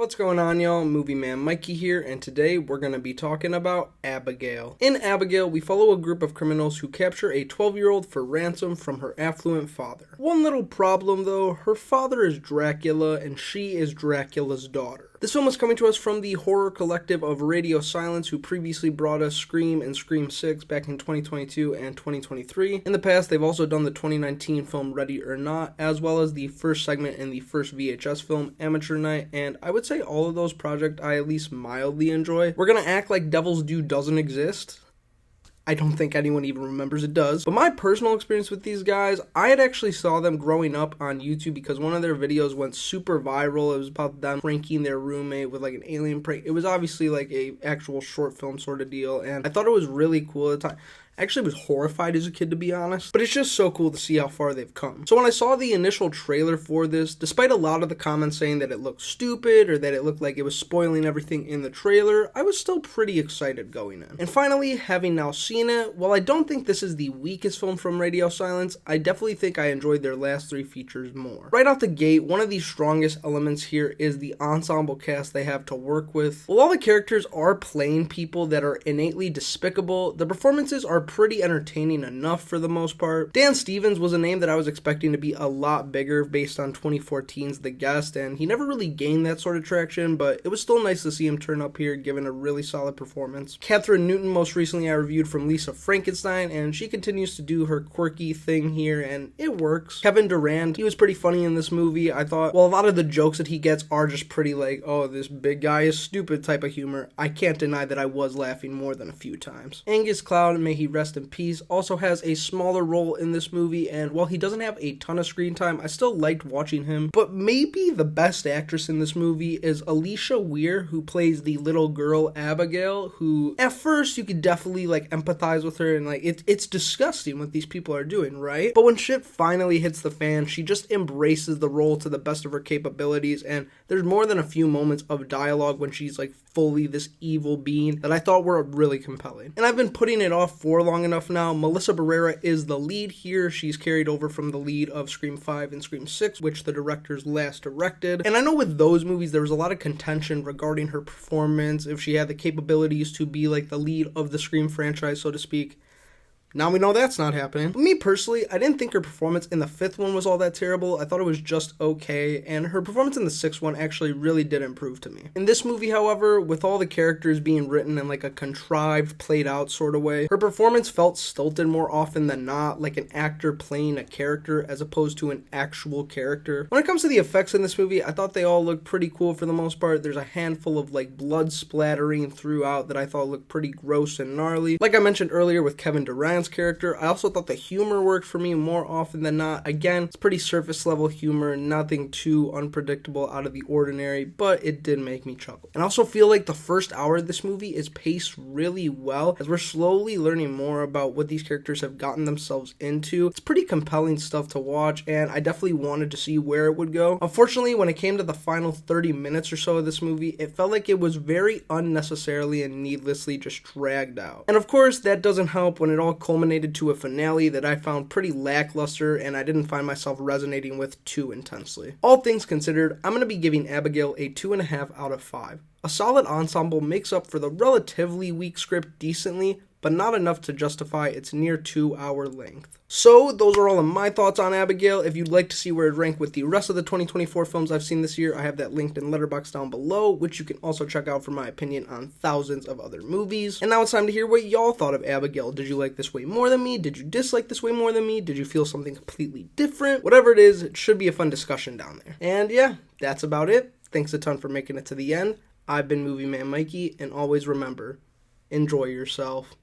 What's going on, y'all? Movie Man Mikey here, and today we're going to be talking about Abigail. In Abigail, we follow a group of criminals who capture a 12-year-old for ransom from her affluent father. One little problem, though, her father is Dracula, and she is Dracula's daughter. This film is coming to us from the horror collective of Radio Silence, who previously brought us Scream and Scream 6 back in 2022 and 2023. In the past, they've also done the 2019 film Ready or Not, as well as the first segment in the first VHS film Amateur Night, and I would say all of those projects I at least mildly enjoy. We're gonna act like Devil's Due doesn't exist. I don't think anyone even remembers it does. But my personal experience with these guys, I had actually saw them growing up on YouTube because one of their videos went super viral. It was about them pranking their roommate with like an alien prank. It was obviously like a actual short film sort of deal, and I thought it was really cool at the time. I actually was horrified as a kid, to be honest, but it's just so cool to see how far they've come. So when I saw the initial trailer for this, despite a lot of the comments saying that it looked stupid or that it looked like it was spoiling everything in the trailer, I was still pretty excited going in. And finally, having now seen it, while I don't think this is the weakest film from Radio Silence, I definitely think I enjoyed their last three features more. Right out the gate, one of the strongest elements here is the ensemble cast they have to work with. While all the characters are playing people that are innately despicable, the performances are pretty entertaining enough for the most part. Dan Stevens was a name that I was expecting to be a lot bigger based on 2014's The Guest, and he never really gained that sort of traction, but it was still nice to see him turn up here given a really solid performance. Catherine Newton, most recently I reviewed from Lisa Frankenstein, and she continues to do her quirky thing here, and it works. Kevin Durand, he was pretty funny in this movie. I thought, well, a lot of the jokes that he gets are just pretty like, oh, this big guy is stupid type of humor. I can't deny that I was laughing more than a few times. Angus Cloud, may he rest in peace, also has a smaller role in this movie, and while he doesn't have a ton of screen time, I still liked watching him. But maybe the best actress in this movie is Alicia Weir, who plays the little girl Abigail, who at first you could definitely like empathize with her, and like it's disgusting what these people are doing, right? But when shit finally hits the fan, she just embraces the role to the best of her capabilities, and there's more than a few moments of dialogue when she's like fully this evil being that I thought were really compelling. And I've been putting it off for long enough now. Melissa Barrera is the lead here. She's carried over from the lead of Scream 5 and Scream 6, which the directors last directed. And I know with those movies, there was a lot of contention regarding her performance, if she had the capabilities to be like the lead of the Scream franchise, so to speak. Now we know that's not happening. But me personally, I didn't think her performance in the fifth one was all that terrible. I thought it was just okay, and her performance in the sixth one actually really did improve to me. In this movie, however, with all the characters being written in like a contrived, played out sort of way, her performance felt stilted more often than not, like an actor playing a character as opposed to an actual character. When it comes to the effects in this movie, I thought they all looked pretty cool for the most part. There's a handful of like blood splattering throughout that I thought looked pretty gross and gnarly. Like I mentioned earlier with Kevin Durand's character, I also thought the humor worked for me more often than not. Again, it's pretty surface level humor, nothing too unpredictable out of the ordinary, but it did make me chuckle. And I also feel like the first hour of this movie is paced really well as we're slowly learning more about what these characters have gotten themselves into. It's pretty compelling stuff to watch, and I definitely wanted to see where it would go. Unfortunately, when it came to the final 30 minutes or so of this movie, it felt like it was very unnecessarily and needlessly just dragged out. And of course, that doesn't help when it all culminated to a finale that I found pretty lackluster and I didn't find myself resonating with too intensely. All things considered, I'm going to be giving Abigail a 2.5 out of 5. A solid ensemble makes up for the relatively weak script decently, but not enough to justify its near 2-hour length. So, those are all of my thoughts on Abigail. If you'd like to see where it ranked with the rest of the 2024 films I've seen this year, I have that linked in Letterboxd down below, which you can also check out for my opinion on thousands of other movies. And now it's time to hear what y'all thought of Abigail. Did you like this way more than me? Did you dislike this way more than me? Did you feel something completely different? Whatever it is, it should be a fun discussion down there. And yeah, that's about it. Thanks a ton for making it to the end. I've been Movie Man Mikey, and always remember, enjoy yourself.